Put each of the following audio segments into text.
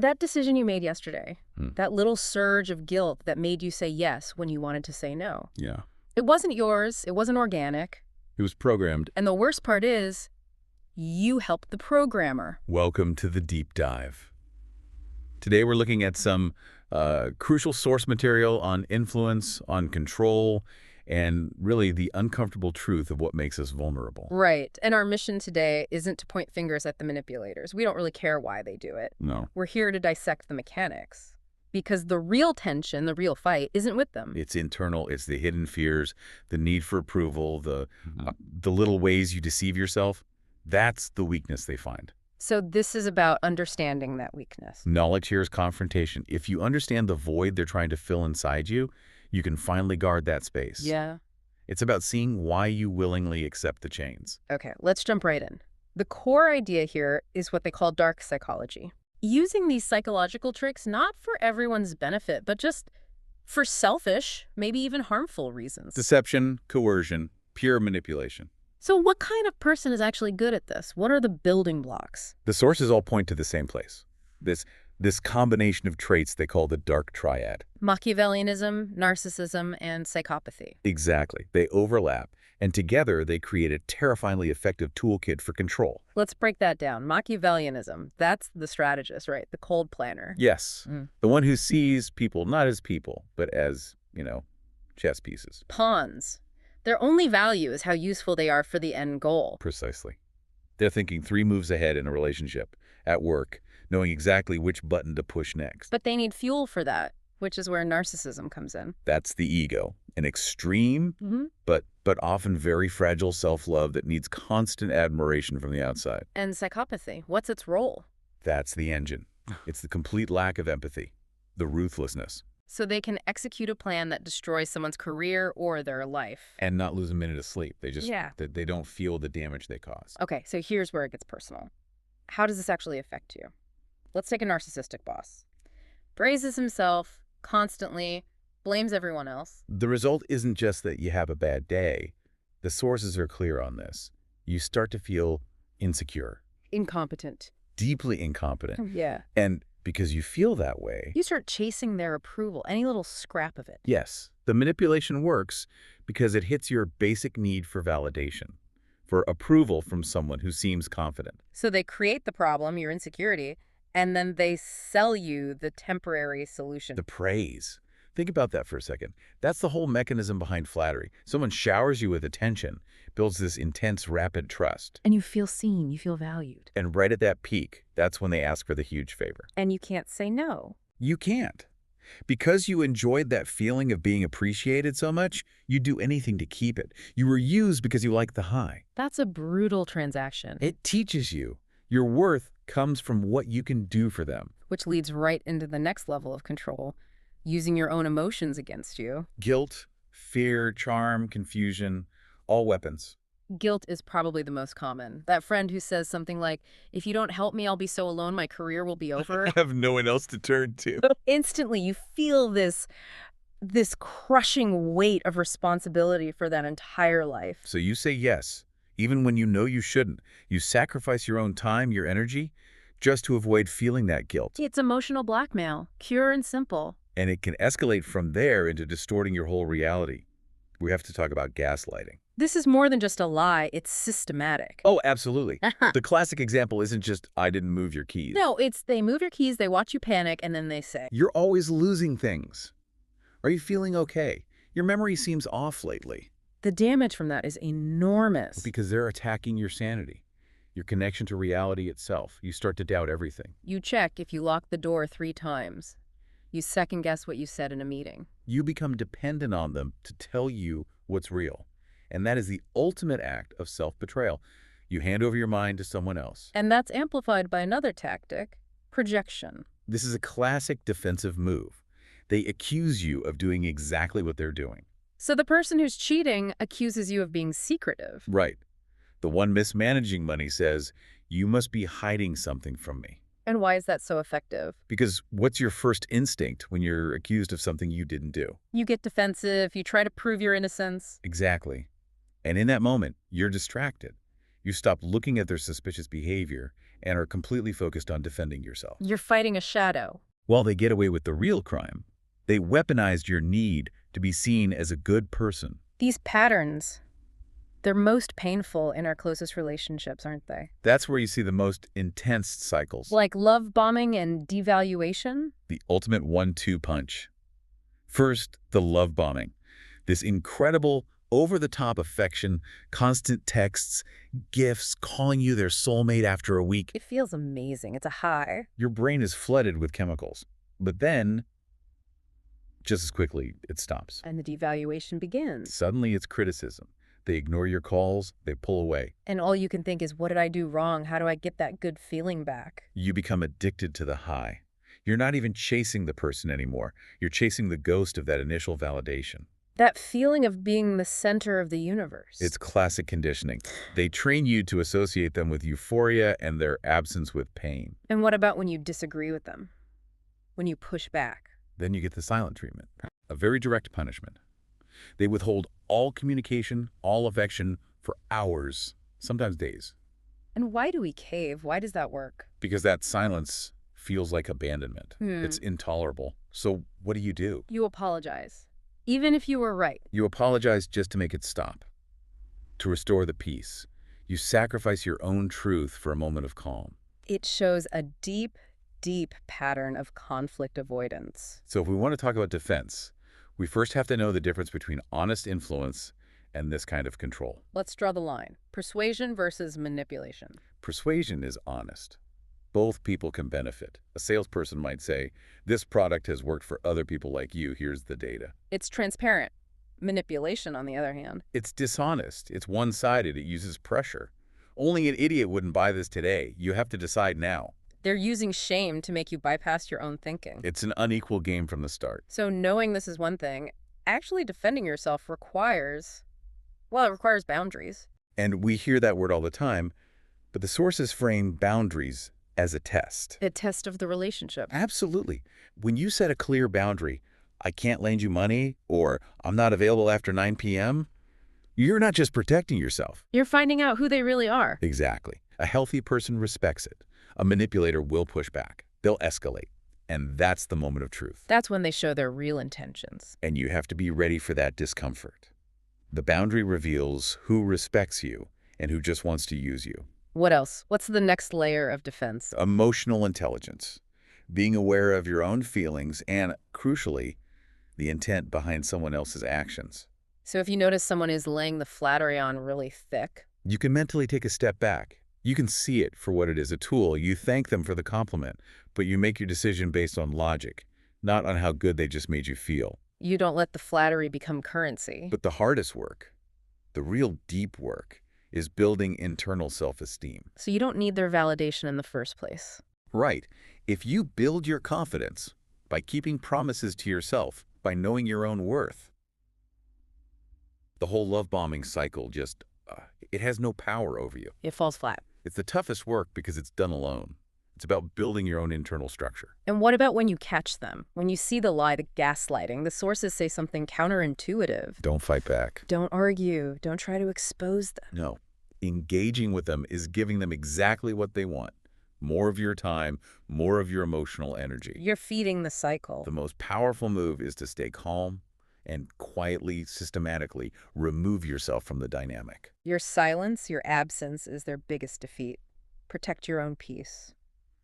That decision you made yesterday, Hmm. that little surge of guilt that made you say yes when you wanted to say no. Yeah. It wasn't yours. It wasn't organic. It was programmed. And the worst part is, you helped the programmer. Welcome to the deep dive. Today we're looking at some crucial source material on influence, on control, and really the uncomfortable truth of what makes us vulnerable. Right. And our mission today isn't to point fingers at the manipulators. We don't really care why they do it. No. We're here to dissect the mechanics. Because the real tension, the real fight, isn't with them. It's internal. It's the hidden fears, the need for approval, the little ways you deceive yourself. That's the weakness they find. So this is about understanding that weakness. Knowledge here is confrontation. If you understand the void they're trying to fill inside you, you can finally guard that space. Yeah. It's about seeing why you willingly accept the chains. Okay, let's jump right in. The core idea here is what they call dark psychology. Using these psychological tricks not for everyone's benefit, but just for selfish, maybe even harmful reasons. Deception, coercion, pure manipulation. So what kind of person is actually good at this? What are the building blocks? The sources all point to the same place. This combination of traits they call the dark triad. Machiavellianism, narcissism, and psychopathy. Exactly. They overlap, and together they create a terrifyingly effective toolkit for control. Let's break that down. Machiavellianism, that's the strategist, right? The cold planner. Yes, Mm. the one who sees people not as people, but as, chess pieces. Pawns. Their only value is how useful they are for the end goal. Precisely. They're thinking 3 moves ahead in a relationship, at work, knowing exactly which button to push next. But they need fuel for that, which is where narcissism comes in. That's the ego, an extreme, but often very fragile self-love that needs constant admiration from the outside. And psychopathy, what's its role? That's the engine. It's the complete lack of empathy, the ruthlessness, So they can execute a plan that destroys someone's career or their life. and not lose a minute of sleep. Yeah. They don't feel the damage they cause. Okay, so here's where it gets personal. How does this actually affect you? Let's take a narcissistic boss. Praises himself constantly, blames everyone else. The result isn't just that you have a bad day. The sources are clear on this. You start to feel insecure, Incompetent. deeply incompetent. Yeah. And because you feel that way, You start chasing their approval, any little scrap of it. yes, the manipulation works because it hits your basic need for validation, for approval from someone who seems confident. So they create the problem, your insecurity, and then they sell you the temporary solution. The praise. Think about that for a second. That's the whole mechanism behind flattery. Someone showers you with attention, builds this intense, rapid trust. And you feel seen, you feel valued. And right at that peak, that's when they ask for the huge favor. And you can't say no. You can't. Because you enjoyed that feeling of being appreciated so much, you'd do anything to keep it. You were used because you liked the high. That's a brutal transaction. It teaches you. Your worth comes from what you can do for them. Which leads right into the next level of control, using your own emotions against you. Guilt, fear, charm, confusion, all weapons. Guilt is probably the most common. That friend who says something like, if you don't help me, I'll be so alone, my career will be over. I have no one else to turn to. Instantly, you feel this crushing weight of responsibility for that entire life. So you say yes, even when you know you shouldn't. You sacrifice your own time, your energy, just to avoid feeling that guilt. It's emotional blackmail, pure and simple. And it can escalate from there into distorting your whole reality. We have to talk about gaslighting. This is more than just a lie, it's systematic. Oh, absolutely. The classic example isn't just, I didn't move your keys. No, it's they move your keys, they watch you panic, and then they say, You're always losing things. Are you feeling okay? Your memory seems off lately. the damage from that is enormous. Because they're attacking your sanity, your connection to reality itself. You start to doubt everything. You check if you lock the door 3 times. You second guess what you said in a meeting. You become dependent on them to tell you what's real. And that is the ultimate act of self-betrayal. You hand over your mind to someone else. And that's amplified by another tactic, projection. This is a classic defensive move. They accuse you of doing exactly what they're doing. So the person who's cheating accuses you of being secretive. Right. The one mismanaging money says, you must be hiding something from me. And why is that so effective? Because what's your first instinct when you're accused of something you didn't do? You get defensive, you try to prove your innocence. Exactly. And in that moment, you're distracted. You stop looking at their suspicious behavior and are completely focused on defending yourself. You're fighting a shadow. While they get away with the real crime, they weaponized your need to be seen as a good person. These patterns, they're most painful in our closest relationships, aren't they? That's where you see the most intense cycles. Like love bombing and devaluation? The ultimate 1-2 punch. First, the love bombing. This incredible, over-the-top affection, constant texts, gifts, calling you their soulmate after a week. It feels amazing. It's a high. Your brain is flooded with chemicals. But then, just as quickly, it stops. And the devaluation begins. Suddenly, it's criticism. They ignore your calls, they pull away. And all you can think is, what did I do wrong? How do I get that good feeling back? You become addicted to the high. You're not even chasing the person anymore. You're chasing the ghost of that initial validation. That feeling of being the center of the universe. It's classic conditioning. They train you to associate them with euphoria and their absence with pain. And what about when you disagree with them? When you push back? Then you get the silent treatment, a very direct punishment. They withhold all communication, all affection for hours, sometimes days. And why do we cave? Why does that work? Because that silence feels like abandonment. It's intolerable. So what do? You apologize. Even if you were right. You apologize just to make it stop, to restore the peace. You sacrifice your own truth for a moment of calm. It shows a deep, deep pattern of conflict avoidance. So if we want to talk about defense, we first have to know the difference between honest influence and this kind of control. Let's draw the line. Persuasion versus manipulation. Persuasion is honest. Both people can benefit. A salesperson might say, this product has worked for other people like you. Here's the data. It's transparent. Manipulation, on the other hand. It's dishonest. It's one-sided. It uses pressure. Only an idiot wouldn't buy this today. You have to decide now. They're using shame to make you bypass your own thinking. It's an unequal game from the start. So knowing this is one thing, actually defending yourself requires boundaries. And we hear that word all the time, but the sources frame boundaries as a test. A test of the relationship. Absolutely. When you set a clear boundary, I can't lend you money, or I'm not available after 9 p.m., you're not just protecting yourself. You're finding out who they really are. Exactly. A healthy person respects it. A manipulator will push back. They'll escalate. And that's the moment of truth. That's when they show their real intentions. And you have to be ready for that discomfort. The boundary reveals who respects you and who just wants to use you. What else? What's the next layer of defense? Emotional intelligence. Being aware of your own feelings and, crucially, the intent behind someone else's actions. So if you notice someone is laying the flattery on really thick, you can mentally take a step back. You can see it for what it is, a tool. You thank them for the compliment, but you make your decision based on logic, not on how good they just made you feel. You don't let the flattery become currency. But the hardest work, the real deep work, is building internal self-esteem. So you don't need their validation in the first place. Right. If you build your confidence by keeping promises to yourself, by knowing your own worth, the whole love bombing cycle just, it has no power over you. It falls flat. It's the toughest work because it's done alone. It's about building your own internal structure. And what about when you catch them? When you see the lie, the gaslighting, the sources say something counterintuitive. Don't fight back. Don't argue. Don't try to expose them. No. Engaging with them is giving them exactly what they want. More of your time, more of your emotional energy. You're feeding the cycle. The most powerful move is to stay calm and quietly, systematically remove yourself from the dynamic. Your silence, your absence is their biggest defeat. Protect your own peace.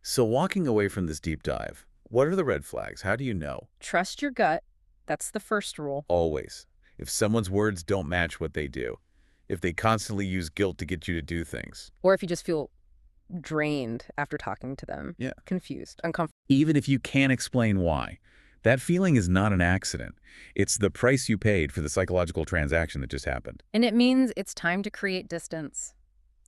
So walking away from this deep dive, what are the red flags? How do you know? Trust your gut. That's the first rule. Always. If someone's words don't match what they do, if they constantly use guilt to get you to do things. Or if you just feel drained after talking to them. Yeah. Confused, uncomfortable. Even if you can't explain why. That feeling is not an accident. It's the price you paid for the psychological transaction that just happened. And it means it's time to create distance.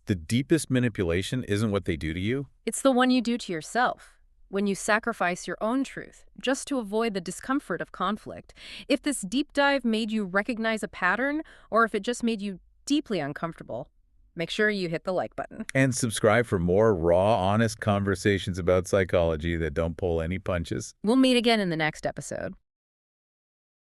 The deepest manipulation isn't what they do to you. It's the one you do to yourself, when you sacrifice your own truth, just to avoid the discomfort of conflict. If this deep dive made you recognize a pattern, or if it just made you deeply uncomfortable, make sure you hit the like button. And subscribe for more raw, honest conversations about psychology that don't pull any punches. We'll meet again in the next episode.